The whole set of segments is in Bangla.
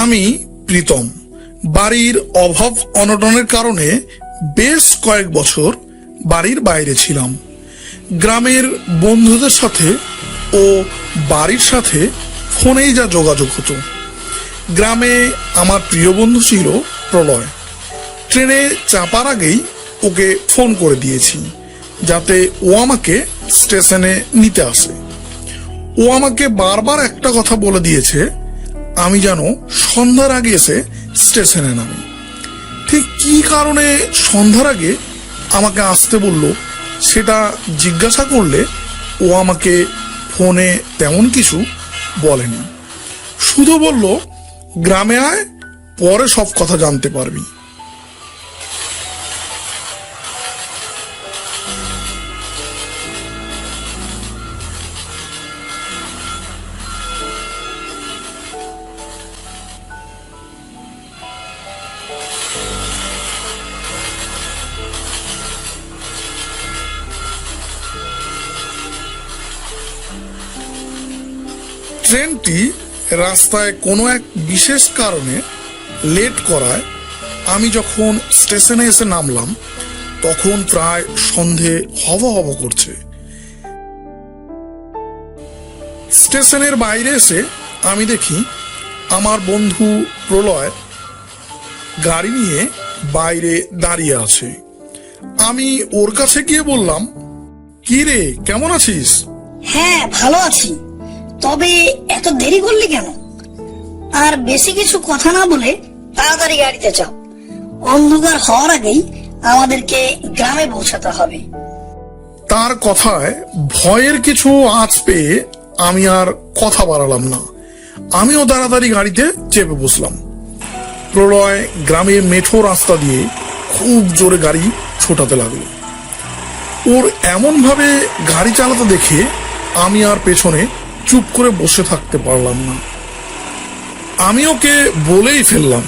আমি প্রীতম বাড়ির অভাব অনটনের কারণে বেশ কয়েক বছর বাড়ির বাইরে ছিলাম। গ্রামের বন্ধুদের সাথে ও বাড়ির সাথে ফোনেই যা যোগাযোগ হতো। গ্রামে আমার প্রিয় বন্ধু ছিল প্রলয়। ট্রেনে চাপার আগেই ওকে ফোন করে দিয়েছি যাতে ও আমাকে স্টেশনে নিতে আসে। ও আমাকে বারবার একটা কথা বলে দিয়েছে, আমি যেন সন্ধ্যার আগে এসে স্টেশনে নামি। ঠিক কি কারণে সন্ধ্যার আগে আমাকে আসতে বলল সেটা জিজ্ঞাসা করলে ও আমাকে ফোনে তেমন কিছু বলেনি, শুধু বলল গ্রামে আয়, পরে সব কথা জানতে পারবি। ট্রেনটি রাস্তায় কোনো এক বিশেষ কারণে লেট করায় আমি যখন স্টেশনে এসে নামলাম তখন প্রায় সন্ধে হব হব করছে। স্টেশনের বাইরে এসে আমি দেখি আমার বন্ধু প্রলয় গাড়ি নিয়ে বাইরে দাঁড়িয়ে আছে। আমি ওর কাছে গিয়ে বললাম, কি রে, কেমন আছিস? হ্যাঁ, ভালো আছি। তবে এত দেরি করলি কেন? আর বেশি কিছু কথা না বলে তাড়াতাড়ি গাড়িতে চাপ। অন্ধকার হওয়ার আগেই আমাদেরকে গ্রামে পৌঁছাতে হবে। তার কথায় ভয়ের কিছু আঁচ পেয়ে আমি আর কথা বাড়ালাম না। আমিও তাড়াতাড়ি গাড়িতে চেপে বসলাম। প্রলয় গ্রামের মেঠো রাস্তা দিয়ে খুব জোরে গাড়ি ছোটাতে লাগলো। ওর এমন ভাবে গাড়ি চালাতে দেখে আমি আর পেছনে চুপ করে বসে থাকতে পারলাম না। আমি ওকে বলেই ফেললাম,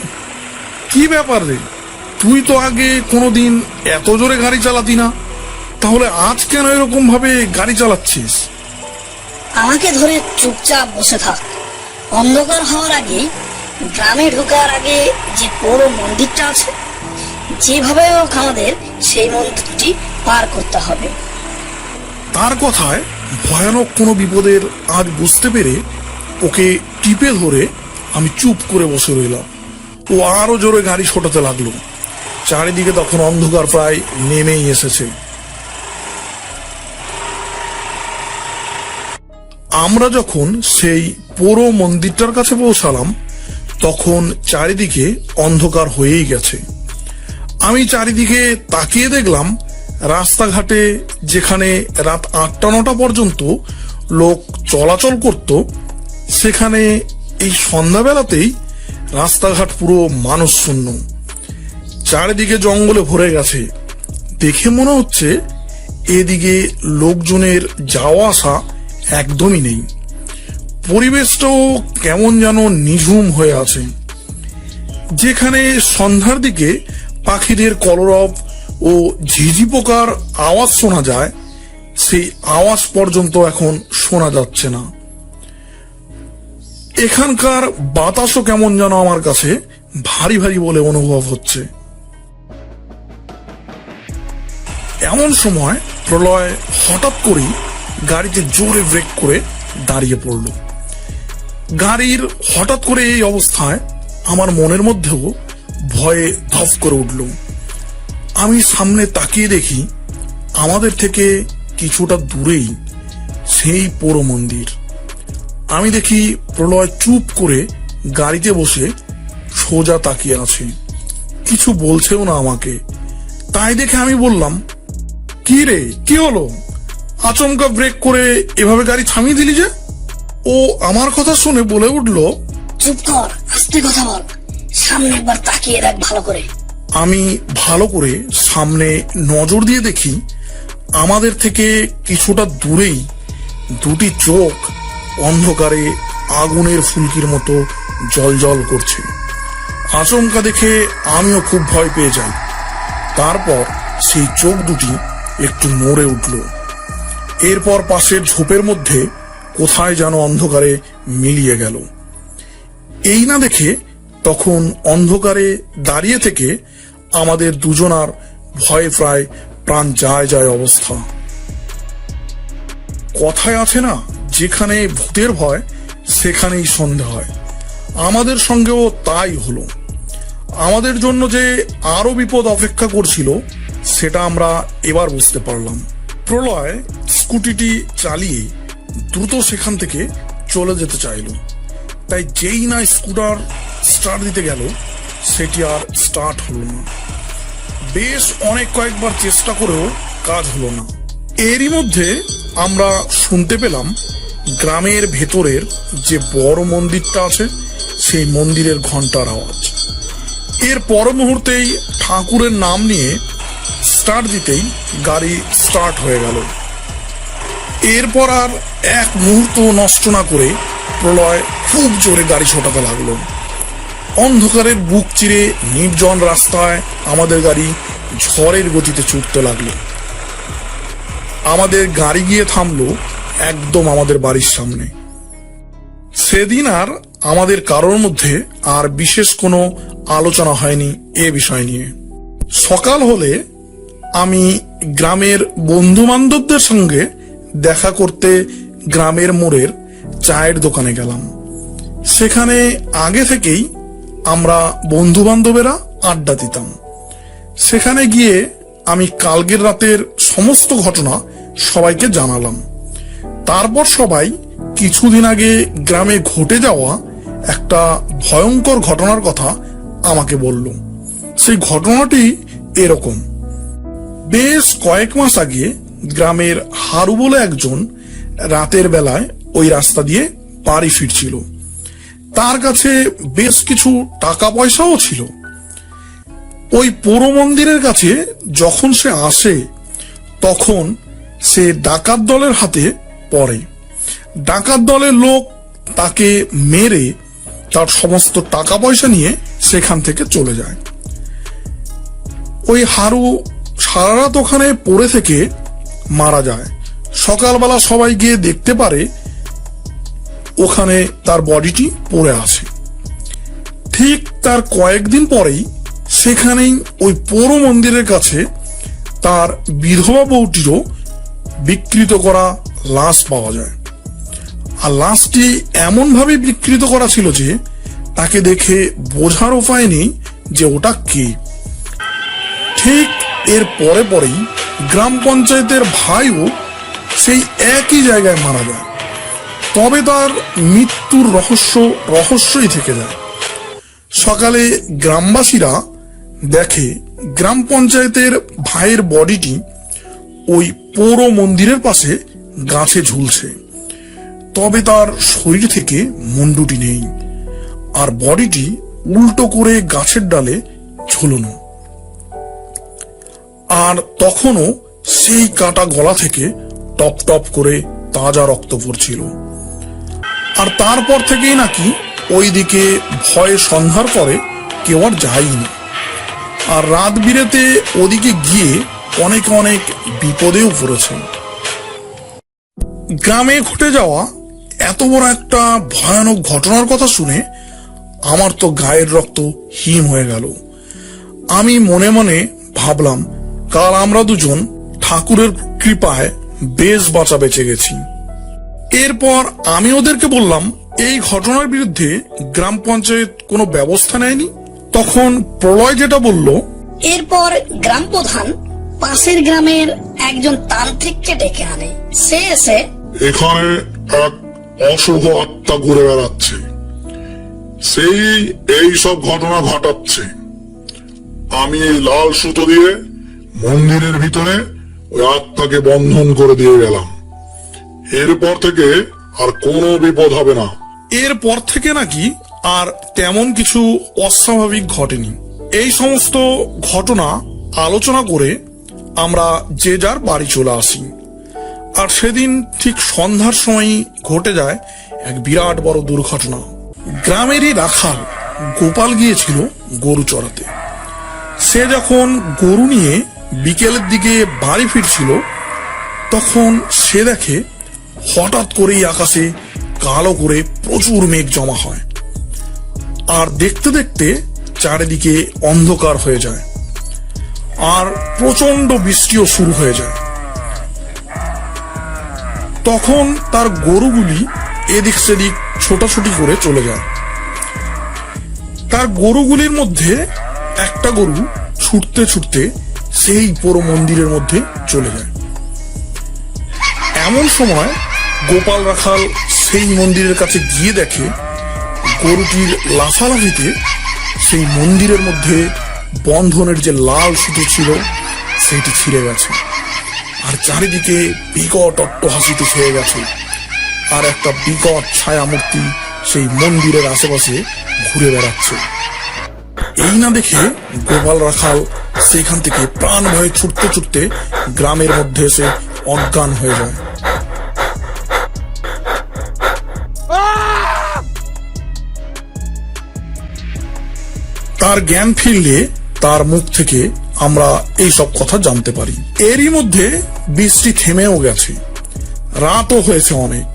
কি ব্যাপার রে, তুই তো আগে কোনোদিন এত জোরে গাড়ি চালাতি না, তাহলে আজ কেন এরকম ভাবে গাড়ি চালাচ্ছিস? আমাকে ধরে চুপচাপ বসে থাক। অন্ধকার হওয়ার আগে গ্রামে ঢোকার আগে যে বড় মন্দিরটা আছে, যেভাবে হোক আমাদের সেই মন্দিরটি পার করতে হবে। তার কথায় ভয়ানক কোনো বিপদের আজ বুঝতে পেরে ওকে টিপে ধরে আমি চুপ করে বসে রইলাম। ও আরো জোরে গাড়ি ছোটাতে লাগলো। চারিদিকে তখন অন্ধকার প্রায় নেমেই এসেছে। আমরা যখন সেই পুরো মন্দিরটার কাছে পৌঁছালাম তখন চারিদিকে অন্ধকার হয়েই গেছে। আমি চারিদিকে তাকিয়ে দেখলাম রাস্তাঘাটে যেখানে রাত 8টা-9টা পর্যন্ত লোক চলাচল করত, সেখানে এই সন্ধ্যাবেলাতেই রাস্তাঘাট পুরো মানুষ শূন্য। চারিদিকে জঙ্গলে ভরে গেছে। দেখে মনে হচ্ছে এদিকে লোকজনের যাওয়া আসা একদমই নেই। পরিবেশটাও কেমন যেন নিঝুম হয়ে আছে। যেখানে সন্ধ্যার দিকে পাখিদের কলরব ও ঝিঝি পোকার আওয়াজ শোনা যায়, সেই আওয়াজ পর্যন্ত এখন শোনা যাচ্ছে না। এখানকার বাতাসও কেমন যেন আমার কাছে ভারী ভারী বলে অনুভব হচ্ছে। এমন সময় প্রলয় হঠাৎ করেই গাড়িতে জোরে ব্রেক করে দাঁড়িয়ে পড়ল। গাড়ির হঠাৎ করে এই অবস্থায় আমার মনের মধ্যেও ভয়ে ধপ করে উঠল। আমি সামনে তাকিয়ে দেখি আমাদের থেকে কিছুটা দূরেই সেই পুরো মন্দির। আমি দেখি প্রলয় চুপ করে গাড়িতে বসে সোজা তাকিয়ে আছে, কিছু বলছেও না আমাকে। তাই দেখে আমি বললাম, কি রে, কি হলো, আচমকা ব্রেক করে এভাবে গাড়ি থামিয়ে দিলি যে? ও আমার কথা শুনে বলে উঠল, চুপ কর, আস্তে কথা বল, সামনে একবার তাকিয়ে দেখ ভালো করে। আমি ভালো করে সামনে নজর দিয়ে দেখি আমাদের থেকে কিছুটা দূরেই দুটি চোখ অন্ধকারে আগুনের ফুলকির মতো জ্বলজ্বল করছে। আচমকা দেখে আমিও খুব ভয় পেয়ে যাই। তারপর সেই চোখ দুটি একটু নড়ে উঠল। এরপর পাশের ঝোপের মধ্যে কোথায় যেন অন্ধকারে মিলিয়ে গেল। এই না দেখে তখন অন্ধকারে দাঁড়িয়ে থেকে আমাদের দুজনার ভয়ে প্রায় প্রাণ যায় যায় অবস্থা। কথায় আছে না, যেখানে ভূতের ভয় সেখানেই সন্ধে হয়। আমাদের সঙ্গেও তাই হলো। আমাদের জন্য যে আরো বিপদ অপেক্ষা করছিল সেটা আমরা এবার বুঝতে পারলাম। প্রলয় স্কুটিটি চালিয়ে দ্রুত সেখান থেকে চলে যেতে চাইল, তাই যেই না স্কুটার স্টার্ট দিতে গেল সেটি আর স্টার্ট হলো না। বেশ অনেক কয়েকবার চেষ্টা করেও কাজ হলো না। এরই মধ্যে আমরা শুনতে পেলাম গ্রামের ভেতরের যে বড় মন্দিরটা আছে সেই মন্দিরের ঘন্টার আওয়াজ। এর পর মুহূর্তেই ঠাকুরের নাম নিয়ে স্টার্ট দিতেই গাড়ি স্টার্ট হয়ে গেল। এরপর আর এক মুহূর্ত নষ্ট না করে প্রলয় খুব জোরে গাড়ি ছোটাতে লাগলো। অন্ধকারের বুক চিরে নির্জন রাস্তায় আমাদের গাড়ি ঝড়ের গতিতে ছুটতে লাগলো। আমাদের গাড়ি গিয়ে থামলো একদম আমাদের বাড়ির সামনে। সেদিন আর আমাদের কারোর মধ্যে আর বিশেষ কোনো আলোচনা হয়নি এ বিষয় নিয়ে। সকাল হলে আমি গ্রামের বন্ধু বান্ধবদের সঙ্গে দেখা করতে গ্রামের মোড়ের চায়ের দোকানে গেলাম। সেখানে আগে থেকেই আমরা বন্ধু বান্ধবেরা আড্ডা দিতাম। সেখানে গিয়ে আমি কালকের রাতের সমস্ত ঘটনা সবাইকে জানালাম। তারপর সবাই কিছুদিন আগে গ্রামে ঘটে যাওয়া একটা ভয়ঙ্কর ঘটনার কথা আমাকে বলল। সেই ঘটনাটি এরকম। বেশ কয়েক মাস আগে গ্রামের হারু বলে একজন রাতের বেলায় ওই রাস্তা দিয়ে বাড়ি ফিরছিল। তার কাছে বেশ কিছু টাকা পয়সাও ছিল। ওই পৌর মন্দিরের কাছে যখন সে আসে তখন সে ডাকাত দলের হাতে পড়ে। ডাকাত দলের লোক তাকে মেরে তার সমস্ত টাকা পয়সা নিয়ে সেখান থেকে চলে যায়। ওই হারু সারা রাত ওখানে পড়ে থেকে মারা যায়। সকালবেলা সবাই গিয়ে দেখতে পারে ওখানে তার বডিটি পড়ে আছে। ঠিক তার কয়েকদিন পরেই সেখানেই ওই পৌর মন্দিরের কাছে তার বিধবা বউটিরও বিকৃত করা লাশ পাওয়া যায়। আর লাশটি এমন ভাবে বিকৃত করা ছিল যে তাকে দেখে বোঝার উপায় নেই যে ওটা কে। ঠিক এর পরে পরেই গ্রাম পঞ্চায়েতের ভাইও সেই একই জায়গায় মারা যায়। তবে তার মৃত্যুর রহস্যই থেকে যায়। সকালে গ্রামবাসীরা দেখে গ্রাম পঞ্চায়েতের ভাইয়ের বডিটি ওই পৌর মন্দিরের পাশে গাছে ঝুলছে। তবে তার শরীর থেকে মুন্ডুটি নেই, আর বডিটি উল্টো করে গাছের ডালে ঝুলনো। আর তখনও সেই কাটা গলা থেকে টপ টপ করে তাজা রক্ত পড়ছিল। আর তারপর থেকেই নাকি ওইদিকে ভয়ে সন্ধ্যার পরে কেউ আর যায়নি। আর রাত বিরেতে ওদিকে গিয়ে অনেক অনেক বিপদেও পড়েছে। গ্রামে ঘটে যাওয়া এত বড় একটা ভয়ানক ঘটনার কথা শুনে আমার তো গায়ের রক্ত হিম হয়ে গেল। আমি মনে মনে ভাবলাম, কাল আমরা দুজন ঠাকুরের কৃপায় বেশ বাঁচা বেঁচে গেছি। এরপর আমি ওদেরকে বললাম, এই ঘটনার বিরুদ্ধে গ্রাম পঞ্চায়েত কোনো ব্যবস্থা নেয়নি। তখন প্রলয় যেটা বলল, এরপর গ্রাম প্রধান পাশের গ্রামের একজন তান্ত্রিককে ডেকে আনে। সে এসে এখানে এক অশুভ আত্মা ঘুরে বেড়াচ্ছে, সেই এই সব ঘটনা ঘটাচ্ছে। আমি এই লাল সুতো দিয়ে মন্দিরের ভিতরে ওই আত্মাকে বন্ধন করে দিয়ে গেলাম। এরপর থেকে আর কোনো বিপদ হবে না। এরপর থেকে নাকি আর তেমন কিছু অস্বাভাবিক ঘটেনি। এই সমস্ত ঘটনা আলোচনা করে আমরা যে যার বাড়ি চলে আসি। আর সেদিন ঠিক সন্ধ্যার সময় ঘটে যায় এক বিরাট বড় দুর্ঘটনা। গ্রামেরই রাখাল গোপাল গিয়েছিল গরু চড়াতে। সে যখন গরু নিয়ে বিকেলের দিকে বাড়ি ফিরছিল তখন সে দেখে হঠাৎ করেই আকাশে কালো করে প্রচুর মেঘ জমা হয়। আর দেখতে দেখতে চারিদিকে অন্ধকার হয়ে যায় আর প্রচন্ড বৃষ্টিও শুরু হয়ে যায়। তখন তার গরুগুলি এদিক সেদিক ছোটাছুটি করে চলে যায়। তার গরুগুলির মধ্যে একটা গরু ছুটতে ছুটতে সেই পুরো মন্দিরের মধ্যে চলে যায়। এমন সময় গোপাল রাখাল সেই মন্দিরের কাছে গিয়ে দেখে গরুটির লাফালাফিতে সেই মন্দিরের মধ্যে বন্ধনের যে লাল সুতো ছিল সেটি ছিঁড়ে গেছে আর চারিদিকে বিকট অট্টহাসিতে ছেয়ে গেছে আর একটা বিকট ছায়ামূর্তি সেই মন্দিরের আশেপাশে ঘুরে বেড়াচ্ছে। এই না দেখে গোপাল রাখাল সেইখান থেকে প্রাণ ভয়ে ছুটতে ছুটতে গ্রামের মধ্যে এসে অজ্ঞান হয়ে যায়। তার জ্ঞান ফিরলে তার মুখ থেকে আমরা এই সব কথা জানতে পারি। এরই মধ্যে বৃষ্টি থেমেও গেছে, রাতও হয়েছে অনেক।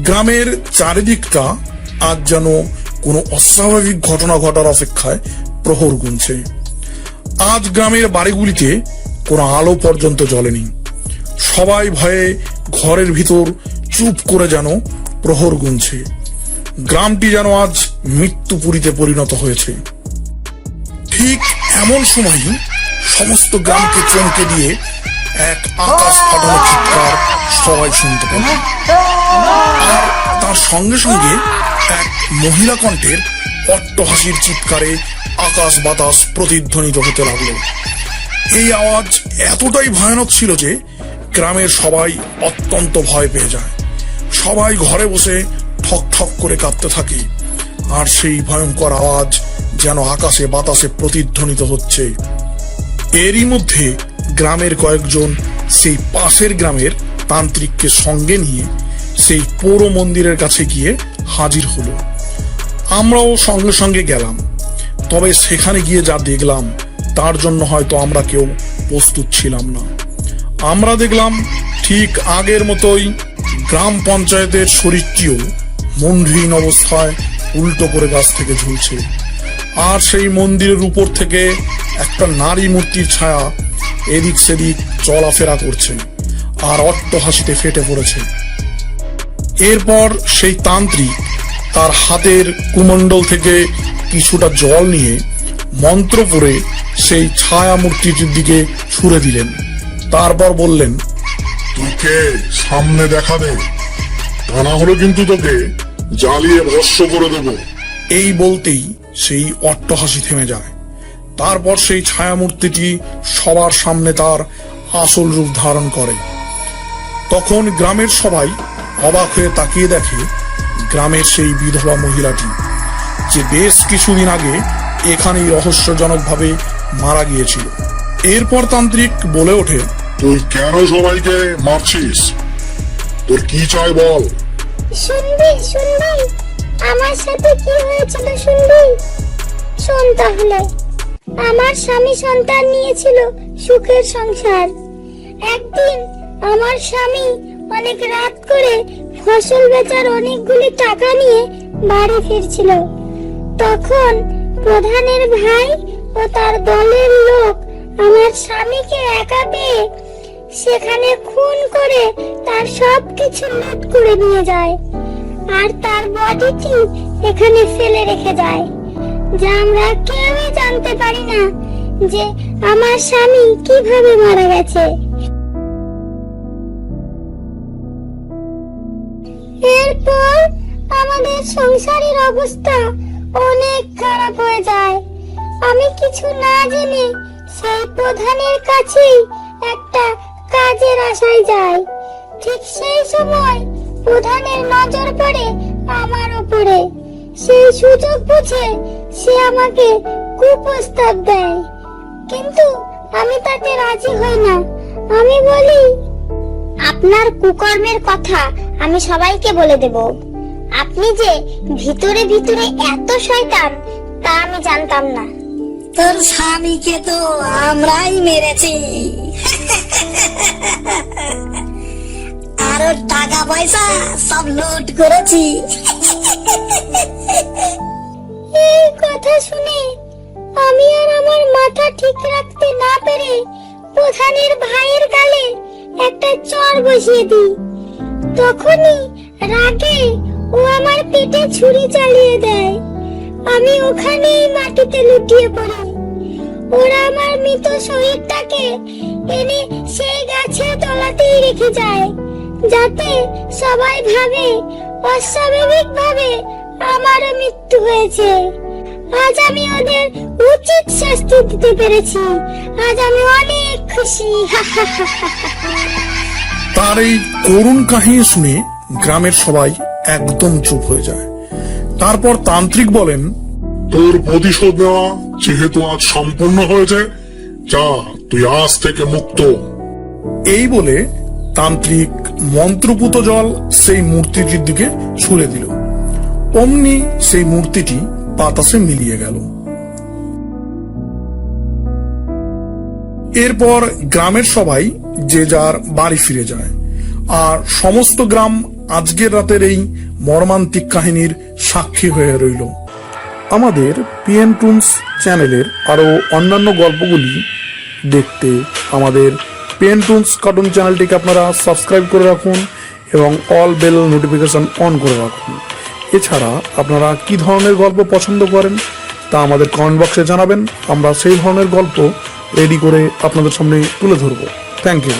গ্রামের চারিদিকটা আজ যেন কোনো অস্বাভাবিক ঘটনা ঘটার অপেক্ষায় প্রহর গুনছে। আজ গ্রামের বাড়িগুলিতে কোনো আলো পর্যন্ত জ্বলেনি। সবাই ভয়ে ঘরের ভিতর চুপ করে যেন প্রহর গুনছে। গ্রামটি যেন আজ মৃত্যুপুরীতে পরিণত হয়েছে। ঠিক এমন সময়ই সমস্ত গ্রামকে চমকে দিয়ে এক আকাশ ফাটানো চিৎকার সবাই শুনতে পেল আর তার সঙ্গে সঙ্গে এক মহিলা কণ্ঠের অট্টহাসির চিৎকারে আকাশ বাতাস প্রতিধ্বনিত হতে লাগলো। এই আওয়াজ এতটাই ভয়ানক ছিল যে গ্রামের সবাই অত্যন্ত ভয় পেয়ে যায়। সবাই ঘরে বসে ঠক ঠক করে কাঁপতে থাকে আর সেই ভয়ঙ্কর আওয়াজ যেন আকাশে বাতাসে প্রতিধ্বনিত হচ্ছে। এরই মধ্যে গ্রামের কয়েকজন সেই পাশের গ্রামের তান্ত্রিককে সঙ্গে নিয়ে সেই পৌর মন্দিরের কাছে গিয়ে হাজির হলো। আমরাও সঙ্গে সঙ্গে গেলাম। তবে সেখানে গিয়ে যা দেখলাম তার জন্য হয়তো আমরা কেউ প্রস্তুত ছিলাম না। আমরা দেখলাম ঠিক আগের মতোই গ্রাম পঞ্চায়েতের শরীরটিও মন্দিরহীন অবস্থায় উল্টো করে গাছ থেকে ঝুলছে আর সেই মন্দিরের উপর থেকে একটা নারী মূর্তির ছায়া এদিক সেদিক চলাফেরা করছে আর অট্টহাসিতে ফেটে পড়েছে। এরপর সেই তান্ত্রিক তার হাতের কুমণ্ডল থেকে কিছুটা জল নিয়ে মন্ত্র পড়ে সেই ছায়া মূর্তিটির দিকে ছুঁড়ে দিলেন। তারপর বললেন, তুই কে? সামনে দেখা দে, তা না হলে কিন্তু তোকে জ্বালিয়ে ভস্ম করে দেবো। এই বলতেই সেই অট্টহাসি থেমে যায়। তারপর সেই ছায়ামূর্তিটি সবার সামনে তার আসল রূপ ধারণ করে। তখন গ্রামের সবাই অবাক হয়ে তাকিয়ে দেখে গ্রামের সেই বিধবা মহিলাটি, যে বেশ কিছুদিন আগে এখানেই রহস্যজনকভাবে মারা গিয়েছিল। এরপর তান্ত্রিক বলে ওঠে, তুই কেন সবাইকে মারছিস? তোর কি চাই বল? শুনবি আমার সাথে কি হয়েছিল শুনবি? শোন তাহলে। আমার স্বামী সন্তান নিয়েছিল সুখের সংসার। একদিন আমার স্বামী অনেক রাত করে ফসল বেচার অনেকগুলি টাকা নিয়ে বাড়ি ফিরছিল। তখন প্রধানের ভাই ও তার দলের লোক আমার স্বামীকে একা পেয়ে সেখানে খুন করে তার সবকিছু লুট করে নিয়ে যায় আর তার বডিটি এখানে ফেলে রেখে যায়, যা আমরা কেউই জানতে পারি না যে আমার স্বামী কিভাবে মারা গেছে। এরপর আমাদের সংসারের অবস্থা অনেক খারাপ হয়ে যায়। আমি কিছু না জেনে সেই প্রধানের কাছেই একটা কাজের আশায় যাই। ঠিক সেই সময় প্রধানের নজর পড়ে আমার উপরে। সেই সুযোগ বুঝে সে আমাকে কুপ্রস্তাব দেয়, কিন্তু আমি তাতে রাজি হই না। আমি বলি, আপনার কুকর্মের কথা আমি সবাইকে বলে দেব। আপনি যে ভিতরে ভিতরে এত শয়তান তা আমি জানতাম না। তোর স্বামীকে তো আমরাই মেরেছি আর ওর টাকা পয়সা সব লুট করেছি। এই কথা শুনে আমি আর আমার মাথা ঠিক রাখতে না পেরে প্রধানের ভাইয়ের গালে একটা চড় বসিয়ে দিই। তখনই রাগে ও আমার পেটে ছুরি চালিয়ে দেয়। আমি ওখানেই মাটিতে লুটিয়ে পড়ি। ওরা আমার মৃত শরীরটাকে এনে সেই গাছের তলাতেই রেখে যায়, যাতে সবাই ভাবে অস্বাভাবিক ভাবে আমারও মৃত্যু হয়েছে। আজ আমি ওদের উচিত শাস্তি দিতে পেরেছি। আজ আমি অনেক খুশি। তার এই করুণ কাহিনী শুনে গ্রামের সবাই একদম চুপ হয়ে যায়। তারপর তান্ত্রিক বলেন, তোর প্রতিশোধ নেওয়া যেহেতু আজ সম্পূর্ণ হয়েছে, যা তুই আজ থেকে মুক্ত। এই বলে তান্ত্রিক মন্ত্রপুত জল সেই মূর্তিটির দিকে ছুঁড়ে দিল। অমনি সেই মূর্তিটি বাতাসে মিলিয়ে গেল। এরপর গ্রামের সবাই যে যার বাড়ি ফিরে যায়, আর সমস্ত গ্রাম আজকের রাতের এই মর্মান্তিক কাহিনীর সাক্ষী হয়ে রইল। আমাদের পিএন টুনস চ্যানেলের আরো অন্যান্য গল্পগুলি দেখতে আমাদের পিএন টুনস কার্টুন চ্যানেলটিকে আপনারা সাবস্ক্রাইব করে রাখুন এবং অল বেল নোটিফিকেশন অন করে রাখুন। এছাড়া আপনারা কি ধরনের গল্প পছন্দ করেন তা আমাদের কমেন্ট বক্সে জানাবেন। আমরা সেই ধরনের গল্প রেডি করে আপনাদের সামনে তুলে ধরব। Thank you.